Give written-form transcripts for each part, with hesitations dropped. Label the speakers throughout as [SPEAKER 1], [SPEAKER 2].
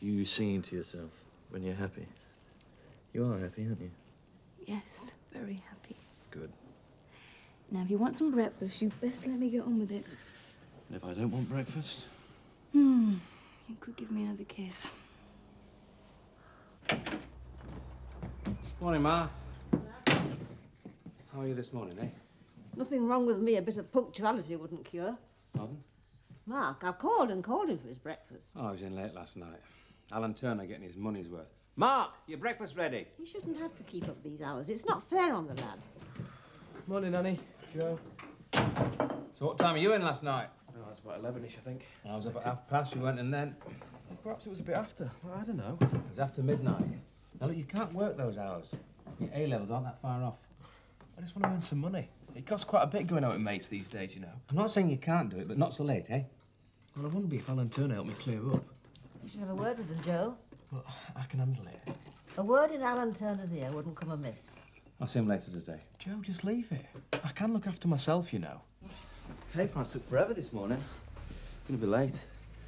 [SPEAKER 1] You sing to yourself when you're happy. You are happy, aren't you?
[SPEAKER 2] Yes, very happy.
[SPEAKER 1] Good.
[SPEAKER 2] Now, if you want some breakfast, you best let me get on with it.
[SPEAKER 1] And if I don't want breakfast?
[SPEAKER 2] You could give me another kiss.
[SPEAKER 3] Morning, Ma. How are you this morning, eh?
[SPEAKER 4] Nothing wrong with me. A bit of punctuality wouldn't cure.
[SPEAKER 3] Pardon?
[SPEAKER 4] Mark, I've called and called him for his breakfast.
[SPEAKER 3] Oh, I was in late last night. Alan Turner getting his money's worth. Mark, your breakfast ready.
[SPEAKER 4] He shouldn't have to keep up these hours. It's not fair on the lad.
[SPEAKER 5] Morning, Nanny. Joe.
[SPEAKER 3] So what time were you in last night?
[SPEAKER 5] Oh, that's about 11-ish, I think.
[SPEAKER 3] I was up at 1:30. You went in then.
[SPEAKER 5] Well, perhaps it was a bit after. Well, I don't know.
[SPEAKER 3] It was after midnight. Now, look, you can't work those hours. Your A-levels aren't that far off.
[SPEAKER 5] I just want to earn some money. It costs quite a bit going out with mates these days, you know.
[SPEAKER 3] I'm not saying you can't do it, but not so late, eh?
[SPEAKER 5] Well, I wouldn't be if Alan Turner helped me clear up.
[SPEAKER 4] You should have a word with him, Joe.
[SPEAKER 5] But I can handle it.
[SPEAKER 4] A word in Alan Turner's ear wouldn't come amiss.
[SPEAKER 3] I'll see him later today.
[SPEAKER 5] Joe, just leave it. I can look after myself, you know.
[SPEAKER 1] Paper took forever this morning. Gonna be late.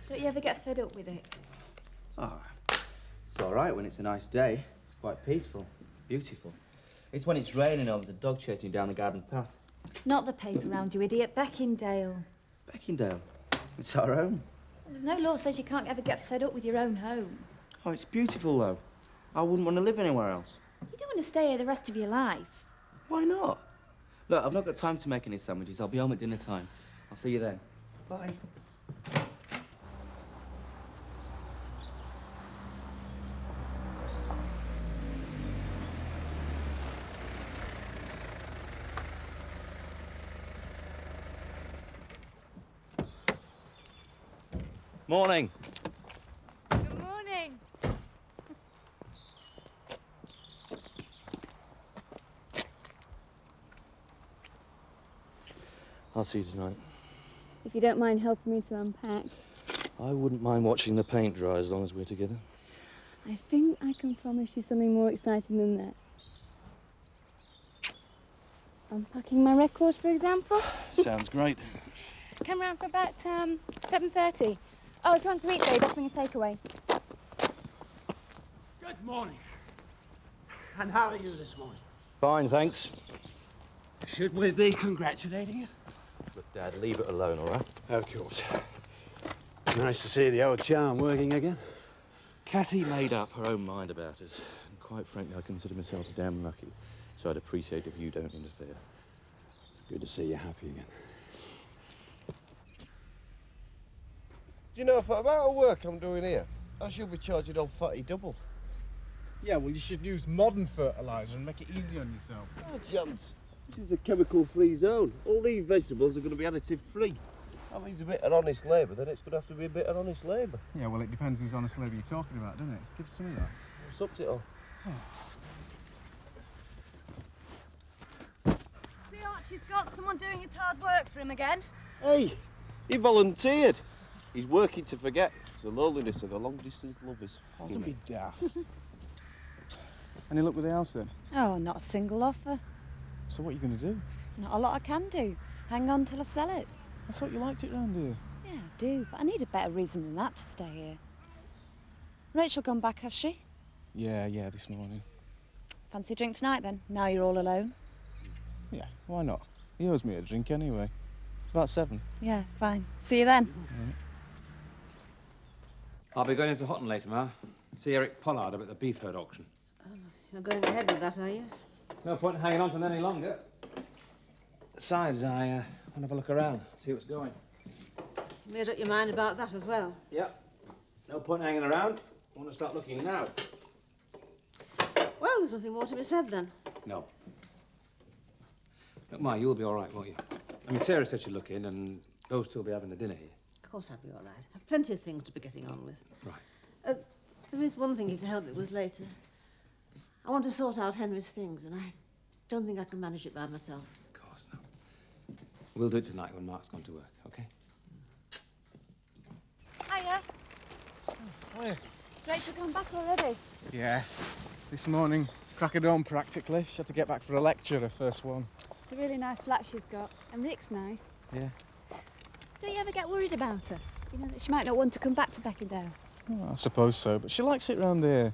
[SPEAKER 2] Don't you ever get fed up with it?
[SPEAKER 1] Ah, it's all right when it's a nice day. It's quite peaceful, beautiful. It's when it's raining or there's a dog chasing you down the garden path.
[SPEAKER 2] Not the paper round, you idiot. Beckindale.
[SPEAKER 1] Beckindale. It's our own.
[SPEAKER 2] There's no law says you can't ever get fed up with your own home.
[SPEAKER 1] Oh, it's beautiful, though. I wouldn't want to live anywhere else.
[SPEAKER 2] You don't want to stay here the rest of your life.
[SPEAKER 1] Why not? Look, I've not got time to make any sandwiches. I'll be home at dinner time. I'll see you then.
[SPEAKER 5] Bye.
[SPEAKER 1] Morning.
[SPEAKER 2] Good morning.
[SPEAKER 1] I'll see you tonight.
[SPEAKER 2] If you don't mind helping me to unpack.
[SPEAKER 1] I wouldn't mind watching the paint dry as long as we're together.
[SPEAKER 2] I think I can promise you something more exciting than that. Unpacking my records, for example.
[SPEAKER 1] Sounds great.
[SPEAKER 2] Come round for about 7:30. Oh, if you want to eat, though, just bring a takeaway.
[SPEAKER 6] Good morning. And how are you this morning?
[SPEAKER 1] Fine, thanks.
[SPEAKER 6] Should we be congratulating you?
[SPEAKER 1] Look, Dad, leave it alone, all right?
[SPEAKER 6] Of course. Nice to see the old charm working again.
[SPEAKER 1] Cathy made up her own mind about us. And quite frankly, I consider myself damn lucky. So I'd appreciate if you don't interfere.
[SPEAKER 6] It's good to see you happy again.
[SPEAKER 7] Do you know, for the amount of work I'm doing here, I should be charging old fatty double.
[SPEAKER 8] Yeah, well, you should use modern fertiliser and make it easy on yourself.
[SPEAKER 7] Oh, chance. This is a chemical-free zone. All these vegetables are going to be additive-free. That means a bit of honest labour, then it's going to have to be a bit of honest labour.
[SPEAKER 8] Yeah, well, it depends whose honest labour you're talking about, doesn't it? Give us some of that.
[SPEAKER 7] What's up to it all?
[SPEAKER 2] See, Archie's got someone doing his hard work for him again.
[SPEAKER 7] Hey, he volunteered. He's working to forget. It's the loneliness of the long-distance lovers.
[SPEAKER 8] Oh, don't be daft. Any luck with the house, then?
[SPEAKER 9] Oh, not a single offer.
[SPEAKER 8] So what are you going to do?
[SPEAKER 9] Not a lot I can do. Hang on till I sell it.
[SPEAKER 8] I thought you liked it round here.
[SPEAKER 9] Yeah, I do, but I need a better reason than that to stay here. Rachel gone back, has she?
[SPEAKER 8] Yeah, this morning.
[SPEAKER 9] Fancy a drink tonight, then, now you're all alone?
[SPEAKER 8] Yeah, why not? He owes me a drink anyway. About 7.
[SPEAKER 9] Yeah, fine. See you then.
[SPEAKER 8] Yeah.
[SPEAKER 3] I'll be going into Houghton later, Ma. See Eric Pollard up at the beef herd auction.
[SPEAKER 4] You're going ahead with that, are you?
[SPEAKER 3] No point in hanging on to him any longer. Besides, I want to have a look around, see what's going.
[SPEAKER 4] You made up your mind about that as well?
[SPEAKER 3] Yep. No point in hanging around. I want to start looking now.
[SPEAKER 4] Well, there's nothing more to be said, then.
[SPEAKER 3] No. Look, Ma, you'll be all right, won't you? I mean, Sarah said she'd look in, and those two will be having a dinner here.
[SPEAKER 4] Of course I'll be all right. I've plenty of things to be getting on with.
[SPEAKER 3] Right.
[SPEAKER 4] There is one thing you can help me with later. I want to sort out Henry's things, and I don't think I can manage it by myself.
[SPEAKER 3] Of course, no. We'll do it tonight when Mark's gone to work, OK?
[SPEAKER 9] Hiya.
[SPEAKER 8] Oh, yeah.
[SPEAKER 9] Rachel gone back already?
[SPEAKER 8] Yeah. This morning, crack of dawn practically. She had to get back for a lecture, her first one.
[SPEAKER 2] It's a really nice flat she's got. And Rick's nice.
[SPEAKER 8] Yeah.
[SPEAKER 2] Don't you ever get worried about her? You know, that she might not want to come back to Beckindale.
[SPEAKER 8] Well, I suppose so, but she likes it round here.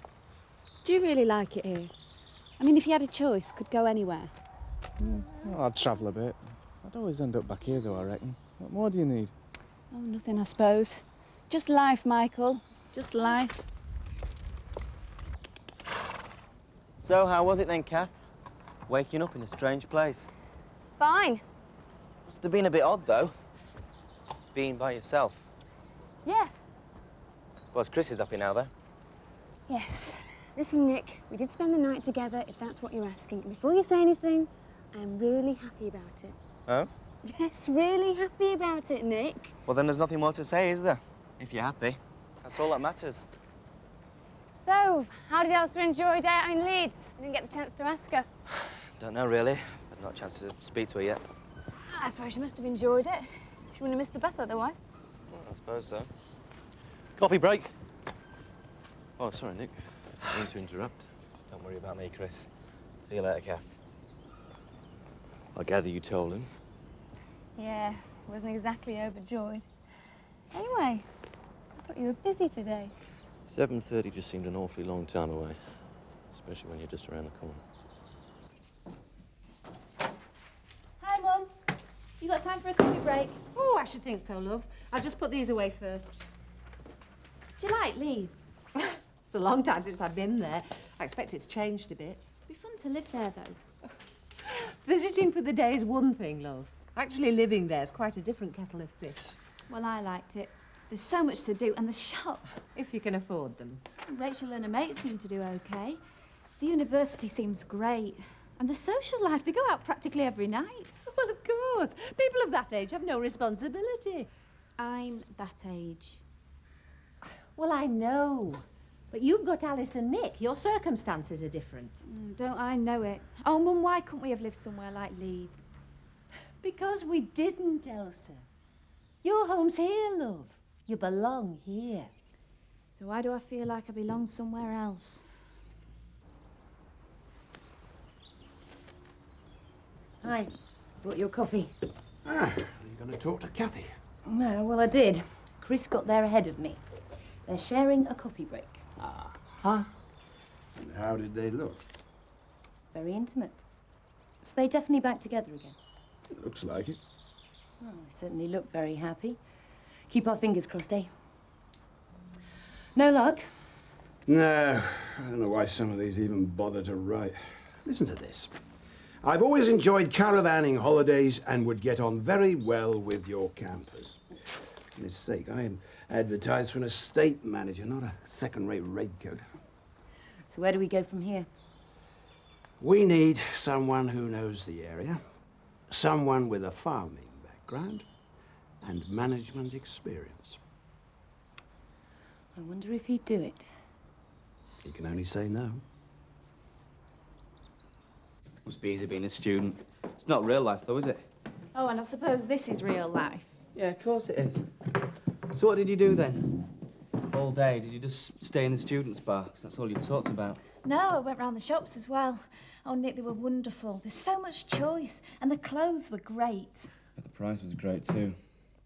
[SPEAKER 9] Do you really like it here? I mean, if you had a choice, could go anywhere.
[SPEAKER 8] Well, I'd travel a bit. I'd always end up back here, though, I reckon. What more do you need?
[SPEAKER 9] Oh, nothing, I suppose. Just life, Michael. Just life.
[SPEAKER 1] So, how was it then, Kath? Waking up in a strange place.
[SPEAKER 2] Fine.
[SPEAKER 1] Must have been a bit odd, though. Being by yourself.
[SPEAKER 2] Yeah.
[SPEAKER 1] Suppose Chris is happy now, though.
[SPEAKER 2] Yes. Listen, Nick, we did spend the night together, if that's what you're asking. Before you say anything, I'm really happy about it.
[SPEAKER 1] Oh?
[SPEAKER 2] Yes, really happy about it, Nick.
[SPEAKER 1] Well, then there's nothing more to say, is there? If you're happy. That's all that matters.
[SPEAKER 2] So, how did Elsa enjoy a day out in Leeds? I didn't get the chance to ask her.
[SPEAKER 1] Don't know, really. I've not a chance to speak to her yet.
[SPEAKER 2] I suppose she must have enjoyed it. She wouldn't have missed the bus otherwise.
[SPEAKER 1] Well, I suppose so.
[SPEAKER 6] Coffee break. Oh, sorry, Nick. I didn't mean to interrupt.
[SPEAKER 1] Don't worry about me, Chris. See you later, Kath.
[SPEAKER 6] I gather you told him.
[SPEAKER 2] Yeah, wasn't exactly overjoyed. Anyway, I thought you were busy today.
[SPEAKER 6] 7:30 just seemed an awfully long time away, especially when you're just around the corner.
[SPEAKER 9] Hi, Mum. You got time for a coffee break?
[SPEAKER 4] Oh, I should think so, love. I'll just put these away first.
[SPEAKER 9] Do you like Leeds?
[SPEAKER 4] It's a long time since I've been there. I expect it's changed a bit.
[SPEAKER 9] It'd be fun to live there, though.
[SPEAKER 4] Visiting for the day is one thing, love. Actually living there's quite a different kettle of fish.
[SPEAKER 9] Well, I liked it. There's so much to do, and the shops.
[SPEAKER 4] If you can afford them.
[SPEAKER 9] Rachel and her mates seem to do okay. The university seems great. And the social life, they go out practically every night.
[SPEAKER 4] Well, of course. People of that age have no responsibility.
[SPEAKER 9] I'm that age.
[SPEAKER 4] Well, I know. But you've got Alice and Nick. Your circumstances are different.
[SPEAKER 9] Don't I know it? Oh, Mum, why couldn't we have lived somewhere like Leeds?
[SPEAKER 4] Because we didn't, Elsa. Your home's here, love. You belong here.
[SPEAKER 9] So why do I feel like I belong somewhere else?
[SPEAKER 4] Hi. Brought your coffee.
[SPEAKER 6] Ah, are you going to talk to Kathy?
[SPEAKER 4] No, well, I did. Chris got there ahead of me. They're sharing a coffee break.
[SPEAKER 6] Huh? And how did they look?
[SPEAKER 4] Very intimate. So they definitely back together again.
[SPEAKER 6] Looks like it.
[SPEAKER 4] Well, they certainly look very happy. Keep our fingers crossed, eh? No luck?
[SPEAKER 6] No, I don't know why some of these even bother to write. Listen to this. I've always enjoyed caravanning holidays and would get on very well with your campers. For goodness sake, I am advertised for an estate manager, not a second-rate raincoat.
[SPEAKER 4] So where do we go from here?
[SPEAKER 6] We need someone who knows the area, someone with a farming background and management experience.
[SPEAKER 4] I wonder if he'd do it.
[SPEAKER 6] He can only say no.
[SPEAKER 1] Must be easy being a student. It's not real life, though, is it?
[SPEAKER 9] Oh, and I suppose this is real life.
[SPEAKER 1] Yeah, of course it is. So what did you do then? All day? Did you just stay in the students' bar? 'Cause that's all you talked about.
[SPEAKER 9] No, I went round the shops as well. Oh, Nick, they were wonderful. There's so much choice, and the clothes were great.
[SPEAKER 1] But the price was great, too.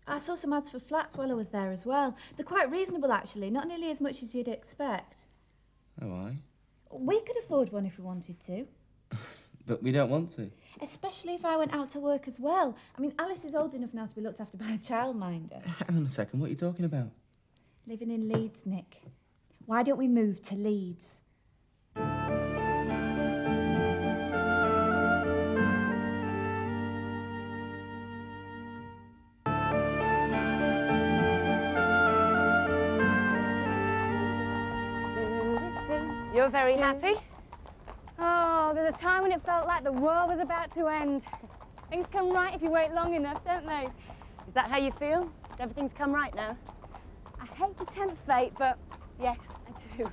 [SPEAKER 9] I saw some ads for flats while I was there as well. They're quite reasonable, actually, not nearly as much as you'd expect.
[SPEAKER 1] Oh, aye?
[SPEAKER 9] We could afford one if we wanted to.
[SPEAKER 1] But we don't want to.
[SPEAKER 9] Especially if I went out to work as well. I mean, Alice is old enough now to be looked after by a childminder.
[SPEAKER 1] Hang on a second, what are you talking about?
[SPEAKER 9] Living in Leeds, Nick. Why don't we move to Leeds?
[SPEAKER 2] You're very happy? Oh, there's a time when it felt like the world was about to end. Things come right if you wait long enough, don't they?
[SPEAKER 10] Is that how you feel? Everything's come right now?
[SPEAKER 2] I hate to tempt fate, but yes, I do.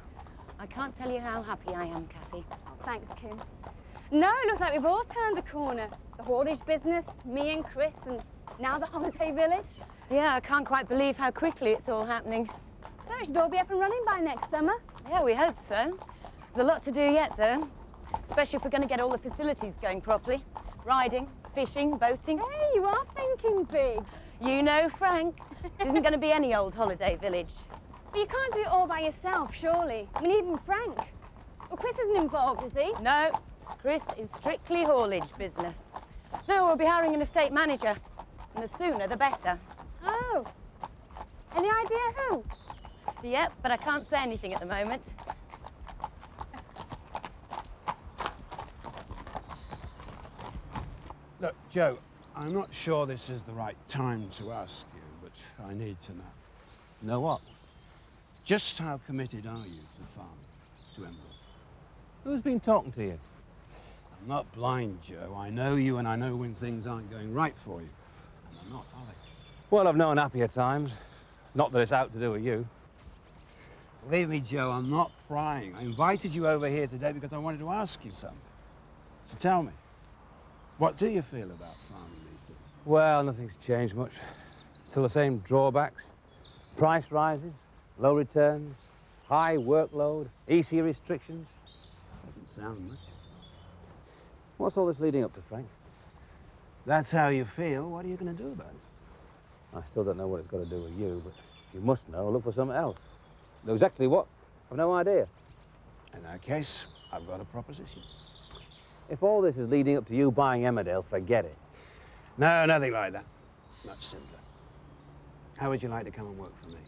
[SPEAKER 10] I can't tell you how happy I am, Kathy.
[SPEAKER 2] Oh, thanks, Kim. No, it looks like we've all turned a corner. The haulage business, me and Chris, and now the holiday village.
[SPEAKER 10] Yeah, I can't quite believe how quickly it's all happening.
[SPEAKER 2] So it should all be up and running by next summer.
[SPEAKER 10] Yeah, we hope so. There's a lot to do yet, though. Especially if we're going to get all the facilities going properly. Riding, fishing, boating.
[SPEAKER 2] Hey, you are thinking big.
[SPEAKER 10] You know, Frank, this isn't going to be any old holiday village.
[SPEAKER 2] But you can't do it all by yourself, surely. I mean, even Frank. Well, Chris isn't involved, is he?
[SPEAKER 10] No, Chris is strictly haulage business. No, we'll be hiring an estate manager. And the sooner, the better.
[SPEAKER 2] Oh. Any idea who?
[SPEAKER 10] Yep, but I can't say anything at the moment.
[SPEAKER 6] Look, Joe, I'm not sure this is the right time to ask you, but I need to know.
[SPEAKER 3] Know what?
[SPEAKER 6] Just how committed are you to farming, to Emmerdale?
[SPEAKER 3] Who's been talking to you?
[SPEAKER 6] I'm not blind, Joe. I know you and I know when things aren't going right for you. And they're not, are they?
[SPEAKER 3] Well, I've known happier times. Not that it's out to do with you.
[SPEAKER 6] Believe me, Joe, I'm not prying. I invited you over here today because I wanted to ask you something. So tell me, what do you feel about farming these days?
[SPEAKER 3] Well, nothing's changed much. Still the same drawbacks. Price rises, low returns, high workload, EC restrictions.
[SPEAKER 6] Doesn't sound much.
[SPEAKER 3] What's all this leading up to, Frank?
[SPEAKER 6] That's how you feel. What are you going to do about it?
[SPEAKER 3] I still don't know what it's got to do with you, but if you must know, look for something else. Know exactly what? I've no idea.
[SPEAKER 6] In that case, I've got a proposition.
[SPEAKER 3] If all this is leading up to you buying Emmerdale, forget it.
[SPEAKER 6] No, nothing like that. Much simpler. How would you like to come and work for me?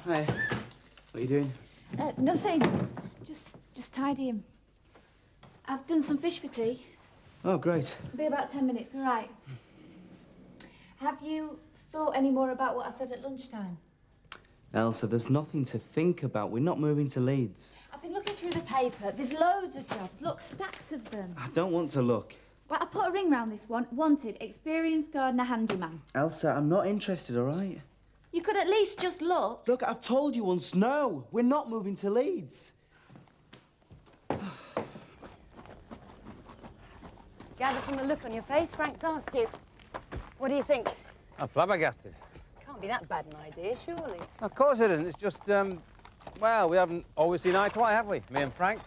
[SPEAKER 1] Hi. What are you doing?
[SPEAKER 9] Nothing. Just tidying. I've done some fish for tea.
[SPEAKER 1] Oh, great.
[SPEAKER 9] It'll be about 10 minutes, all right. Have you thought any more about what I said at lunchtime?
[SPEAKER 1] Elsa, there's nothing to think about. We're not moving to Leeds.
[SPEAKER 9] I've been looking through the paper. There's loads of jobs. Look, stacks of them.
[SPEAKER 1] I don't want to look.
[SPEAKER 9] Well, I put a ring round this one. Wanted, experienced gardener handyman.
[SPEAKER 1] Elsa, I'm not interested, all right?
[SPEAKER 9] You could at least just look.
[SPEAKER 1] Look, I've told you once, no. We're not moving to Leeds.
[SPEAKER 10] Gather from the look on your face, Frank's asked you. What do you think?
[SPEAKER 3] I'm flabbergasted.
[SPEAKER 10] Can't be that bad an idea, surely.
[SPEAKER 3] Of course it isn't. It's just, well, we haven't always seen eye to eye, have we? Me and Frank.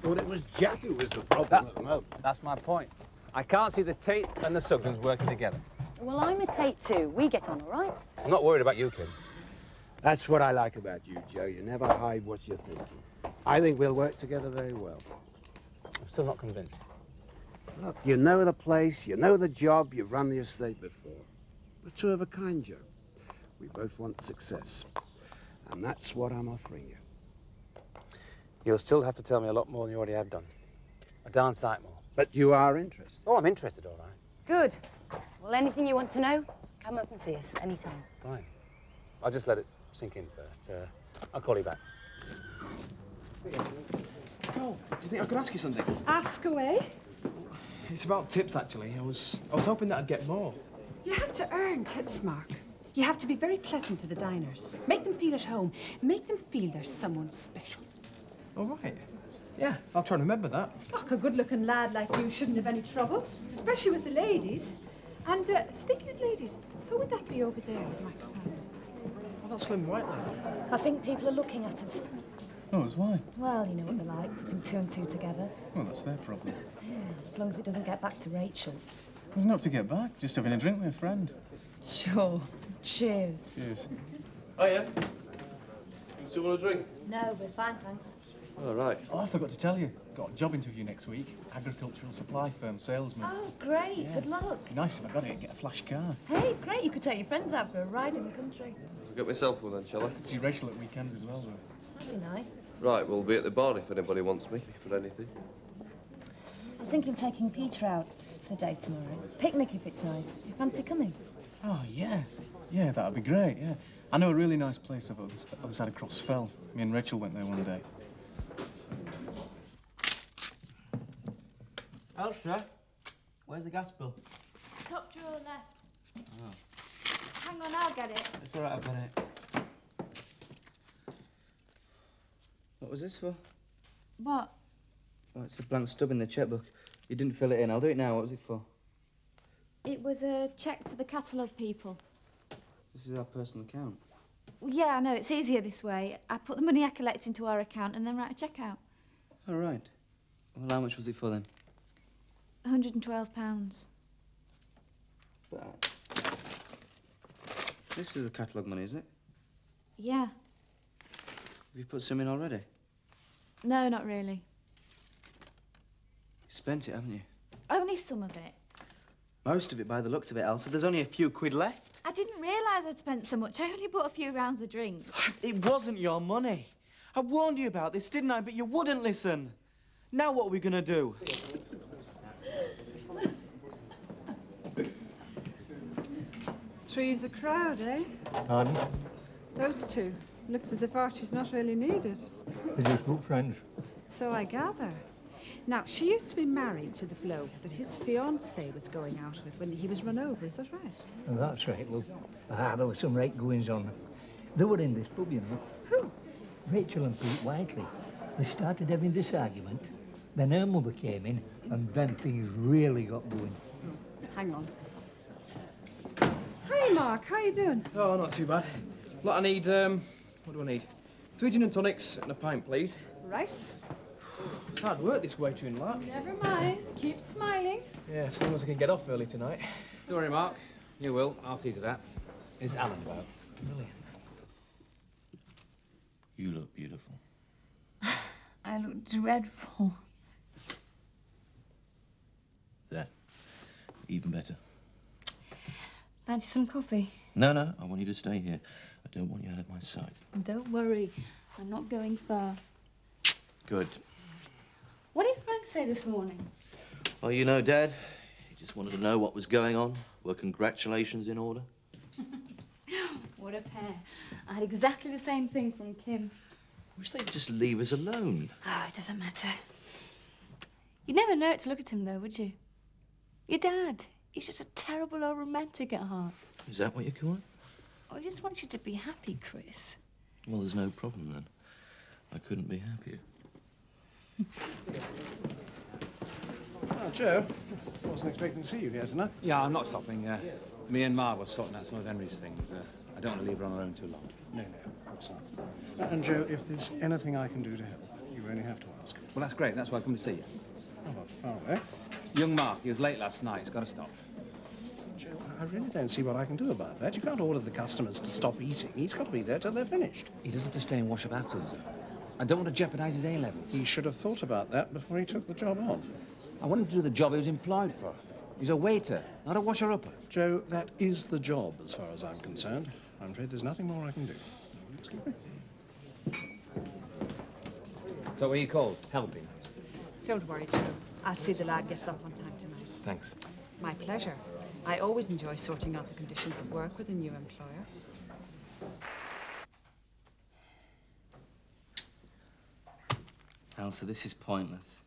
[SPEAKER 6] Thought it was Jack who was the problem at the moment.
[SPEAKER 3] That's my point. I can't see the Tate and the Suggans working together.
[SPEAKER 10] Well, I'm a Tate too. We get on all right.
[SPEAKER 3] I'm not worried about you, kid.
[SPEAKER 6] That's what I like about you, Joe. You never hide what you're thinking. I think we'll work together very well.
[SPEAKER 3] I'm still not convinced.
[SPEAKER 6] Look, you know the place, you know the job, you've run the estate before. We're two of a kind, Joe. We both want success. And that's what I'm offering you.
[SPEAKER 3] You'll still have to tell me a lot more than you already have done. A darn sight more.
[SPEAKER 6] But you are interested.
[SPEAKER 3] Oh, I'm interested, all right.
[SPEAKER 10] Good. Well, anything you want to know, come up and see us anytime.
[SPEAKER 3] Fine. I'll just let it sink in first. I'll call you back.
[SPEAKER 5] Oh, do you think I could ask you something?
[SPEAKER 11] Ask away.
[SPEAKER 5] It's about tips, actually. I was hoping that I'd get more.
[SPEAKER 11] You have to earn tips, Mark. You have to be very pleasant to the diners. Make them feel at home. Make them feel there's someone special.
[SPEAKER 5] All right. Yeah, I'll try and remember that.
[SPEAKER 11] Look, a good-looking lad like you shouldn't have any trouble, especially with the ladies. And speaking of ladies, who would that be over there with the microphone?
[SPEAKER 5] Oh, that's Slim White lady.
[SPEAKER 12] I think people are looking at us.
[SPEAKER 5] Oh, that's why.
[SPEAKER 12] Well, you know what they're like, putting two and two together.
[SPEAKER 5] Well, that's their problem.
[SPEAKER 12] Yeah, as long as it doesn't get back to Rachel.
[SPEAKER 5] There's not to get back. Just having a drink with a friend.
[SPEAKER 12] Sure. Cheers.
[SPEAKER 5] Cheers.
[SPEAKER 7] Oh, yeah? You still want a drink?
[SPEAKER 12] No, we're fine, thanks.
[SPEAKER 7] All right.
[SPEAKER 5] Oh, I forgot to tell you. Got a job interview next week. Agricultural supply firm salesman.
[SPEAKER 12] Oh, great.
[SPEAKER 5] Yeah.
[SPEAKER 12] Good luck.
[SPEAKER 5] Be nice if I got it and get a flash car.
[SPEAKER 12] Hey, great. You could take your friends out for a ride in the country.
[SPEAKER 7] I'll get myself one then, shall I?
[SPEAKER 5] Could see Rachel at weekends as well, though.
[SPEAKER 12] That'd be nice.
[SPEAKER 7] Right, we'll be at the bar if anybody wants me for anything.
[SPEAKER 12] I was thinking of taking Peter out for the day tomorrow. Picnic if it's nice. You fancy coming?
[SPEAKER 5] Oh, yeah. Yeah, that'd be great, yeah. I know a really nice place over the other side of Cross Fell. Me and Rachel went there one day.
[SPEAKER 1] Elsa, where's the gas bill?
[SPEAKER 9] Top drawer left.
[SPEAKER 1] Oh.
[SPEAKER 9] Hang Hang on, I'll get it.
[SPEAKER 1] It's all right, I've got it. What was this for?
[SPEAKER 9] What?
[SPEAKER 1] Oh, it's a blank stub in the checkbook. You didn't fill it in. I'll do it now. What was it for?
[SPEAKER 9] It was a cheque to the catalogue people.
[SPEAKER 1] This is our personal account.
[SPEAKER 9] Well, yeah, I know. It's easier this way. I put the money I collect into our account and then write a cheque out.
[SPEAKER 1] All right. Well, how much was it for then?
[SPEAKER 9] £112.
[SPEAKER 1] But this is the catalogue money, is it?
[SPEAKER 9] Yeah.
[SPEAKER 1] Have you put some in already?
[SPEAKER 9] No, not really.
[SPEAKER 1] You spent it, haven't you?
[SPEAKER 9] Only some of it.
[SPEAKER 1] Most of it, by the looks of it, Elsa. There's only a few quid left.
[SPEAKER 9] I didn't realise I'd spent so much. I only bought a few rounds of drinks.
[SPEAKER 1] It wasn't your money. I warned you about this, didn't I? But you wouldn't listen. Now what are we going to do?
[SPEAKER 11] Three's a crowd, eh?
[SPEAKER 13] Pardon?
[SPEAKER 11] Those two. Looks as if Archie's not really needed.
[SPEAKER 13] They're just good friends.
[SPEAKER 11] So I gather. Now, she used to be married to the bloke that his fiancée was going out with when he was run over, is that right?
[SPEAKER 13] And that's right, well, there were some right goings on. They were in this pub, you know.
[SPEAKER 11] Who?
[SPEAKER 13] Rachel and Pete Whiteley. They started having this argument, then her mother came in, and then things really got going.
[SPEAKER 11] Hang on. Hey, Mark, how you doing?
[SPEAKER 8] Oh, not too bad. Look, I need, what do I need? 3 gin and tonics and a pint, please.
[SPEAKER 11] Right.
[SPEAKER 8] It's hard work, this waitering lot.
[SPEAKER 11] Never mind. Keep smiling.
[SPEAKER 8] Yeah, as long as I can get off early tonight.
[SPEAKER 3] Don't worry, Mark. You will. I'll see to that. Is Alan about?
[SPEAKER 8] Brilliant.
[SPEAKER 14] You look beautiful.
[SPEAKER 12] I look dreadful.
[SPEAKER 14] There. Even better.
[SPEAKER 12] Fancy some coffee?
[SPEAKER 14] No, I want you to stay here. I don't want you out of my sight.
[SPEAKER 12] Don't worry. I'm not going far.
[SPEAKER 14] Good.
[SPEAKER 12] What did Frank say this morning?
[SPEAKER 14] Well, you know, Dad, he just wanted to know what was going on. Were congratulations in order?
[SPEAKER 12] What a pair. I had exactly the same thing from Kim.
[SPEAKER 14] Wish they'd just leave us alone.
[SPEAKER 12] Oh, it doesn't matter. You'd never know it to look at him, though, would you? Your dad. He's just a terrible old romantic at heart.
[SPEAKER 14] Is that what you call it?
[SPEAKER 12] Oh, he just wants you to be happy, Chris.
[SPEAKER 14] Well, there's no problem then. I couldn't be happier.
[SPEAKER 5] Oh, Joe, I wasn't expecting to see you here tonight.
[SPEAKER 3] Yeah, I'm not stopping. Me and Ma were sorting out some of Henry's things. I don't want to leave her on her own too long.
[SPEAKER 5] No, of course not. And Joe, if there's anything I can do to help, you only have to ask.
[SPEAKER 3] Well, that's great. That's why I come to see you.
[SPEAKER 5] Oh, well, far away.
[SPEAKER 3] Young Mark, he was late last night. He's got to stop.
[SPEAKER 5] Joe, I really don't see what I can do about that. You can't order the customers to stop eating. He's got to be there till they're finished.
[SPEAKER 3] He doesn't have to stay and wash up afterwards, though. I don't want to jeopardise his A-levels.
[SPEAKER 5] He should have thought about that before he took the job on.
[SPEAKER 3] I want him to do the job he was employed for. He's a waiter, not a washer-upper.
[SPEAKER 5] Joe, that is the job, as far as I'm concerned. I'm afraid there's nothing more I can do. Excuse me.
[SPEAKER 3] So what are you called? Helping?
[SPEAKER 11] Don't worry, Joe. I'll see the lad gets off on time tonight.
[SPEAKER 3] Thanks.
[SPEAKER 11] My pleasure. I always enjoy sorting out the conditions of work with a new employer.
[SPEAKER 1] Elsa, this is pointless.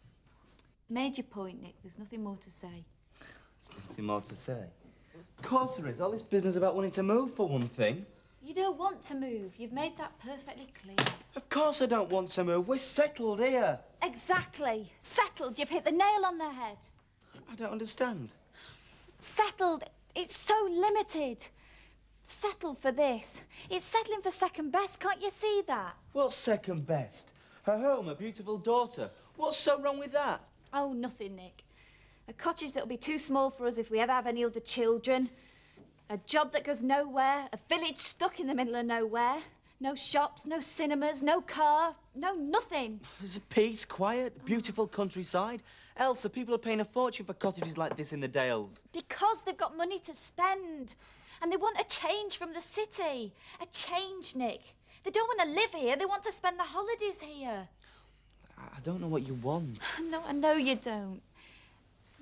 [SPEAKER 9] Made your point, Nick. There's nothing more to say.
[SPEAKER 1] There's nothing more to say. Of course there is. All this business about wanting to move, for one thing.
[SPEAKER 9] You don't want to move. You've made that perfectly clear.
[SPEAKER 1] Of course I don't want to move. We're settled here.
[SPEAKER 9] Exactly. Settled. You've hit the nail on the head.
[SPEAKER 1] I don't understand.
[SPEAKER 9] Settled. It's so limited. Settled for this. It's settling for second best. Can't you see that?
[SPEAKER 1] What's second best? Her home, a beautiful daughter. What's so wrong with that?
[SPEAKER 9] Oh, nothing, Nick. A cottage that'll be too small for us if we ever have any other children. A job that goes nowhere. A village stuck in the middle of nowhere. No shops, no cinemas, no car, no nothing.
[SPEAKER 1] There's peace, quiet, beautiful countryside. Elsa, people are paying a fortune for cottages like this in the Dales.
[SPEAKER 9] Because they've got money to spend. And they want a change from the city. A change, Nick. They don't want to live here. They want to spend the holidays here.
[SPEAKER 1] I don't know what you want.
[SPEAKER 9] No, I know you don't.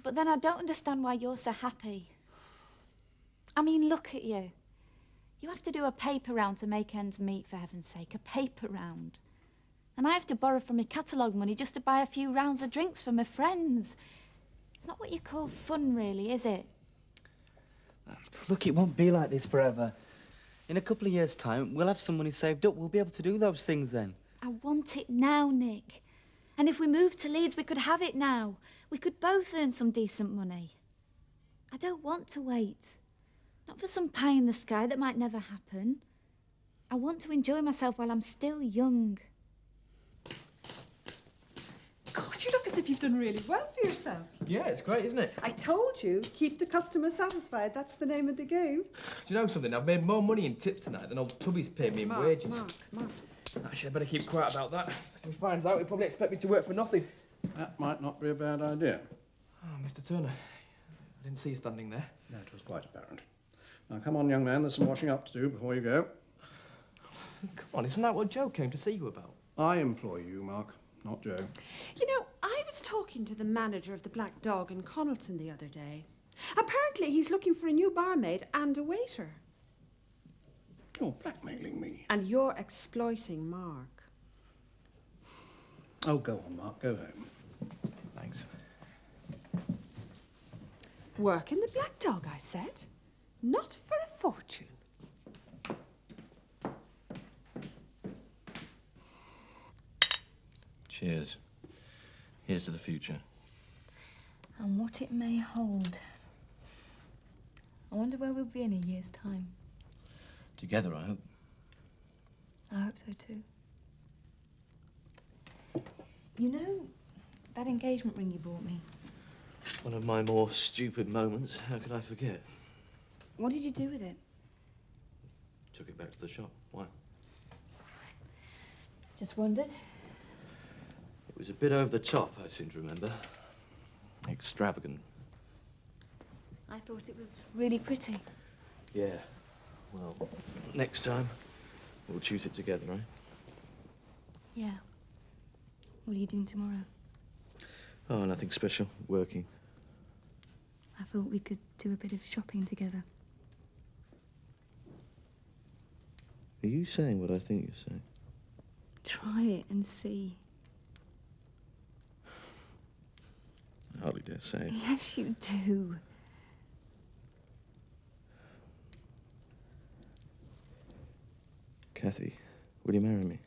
[SPEAKER 9] But then I don't understand why you're so happy. I mean, look at you. You have to do a paper round to make ends meet, for heaven's sake. A paper round. And I have to borrow from my catalogue money just to buy a few rounds of drinks for my friends. It's not what you call fun, really, is it?
[SPEAKER 1] Look, it won't be like this forever. In a couple of years' time, we'll have some money saved up. We'll be able to do those things then.
[SPEAKER 9] I want it now, Nick. And if we moved to Leeds, we could have it now. We could both earn some decent money. I don't want to wait. Not for some pie in the sky that might never happen. I want to enjoy myself while I'm still young.
[SPEAKER 11] God, you look as if you've done really well for yourself.
[SPEAKER 15] Yeah, it's great, isn't it?
[SPEAKER 11] I told you, keep the customer satisfied. That's the name of the game.
[SPEAKER 15] Do you know something? I've made more money in tips tonight than old Tubby's paid me in wages.
[SPEAKER 11] Mark.
[SPEAKER 15] Actually, I better keep quiet about that. If he finds out, he'll probably expect me to work for nothing.
[SPEAKER 16] That might not be a bad idea.
[SPEAKER 15] Oh, Mr. Turner, I didn't see you standing there.
[SPEAKER 16] No, it was quite apparent. Now, come on, young man, there's some washing up to do before you go.
[SPEAKER 15] Come on, isn't that what Joe came to see you about?
[SPEAKER 16] I employ you, Mark, not Joe.
[SPEAKER 11] You know, I was talking to the manager of the Black Dog in Connaughton the other day. Apparently, he's looking for a new barmaid and a waiter.
[SPEAKER 16] You're blackmailing me.
[SPEAKER 11] And you're exploiting Mark.
[SPEAKER 16] Oh, go on, Mark, go home.
[SPEAKER 15] Thanks.
[SPEAKER 11] Work in the Black Dog, I said. Not for a fortune.
[SPEAKER 14] Cheers. Here's to the future.
[SPEAKER 12] And what it may hold. I wonder where we'll be in a year's time.
[SPEAKER 14] Together, I hope.
[SPEAKER 12] I hope so too. You know, that engagement ring you bought me?
[SPEAKER 14] One of my more stupid moments. How could I forget?
[SPEAKER 12] What did you do with it?
[SPEAKER 14] Took it back to the shop. Why?
[SPEAKER 12] Just wondered.
[SPEAKER 14] It was a bit over the top, I seem to remember. Extravagant.
[SPEAKER 12] I thought it was really pretty.
[SPEAKER 14] Yeah. Well, next time, we'll choose it together, eh?
[SPEAKER 12] Yeah. What are you doing tomorrow?
[SPEAKER 14] Oh, nothing special. Working.
[SPEAKER 12] I thought we could do a bit of shopping together.
[SPEAKER 14] Are you saying what I think you're saying?
[SPEAKER 12] Try it and see.
[SPEAKER 14] I hardly dare say it.
[SPEAKER 12] Yes, you do.
[SPEAKER 14] Kathy, will you marry me?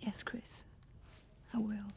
[SPEAKER 12] Yes, Chris. I will.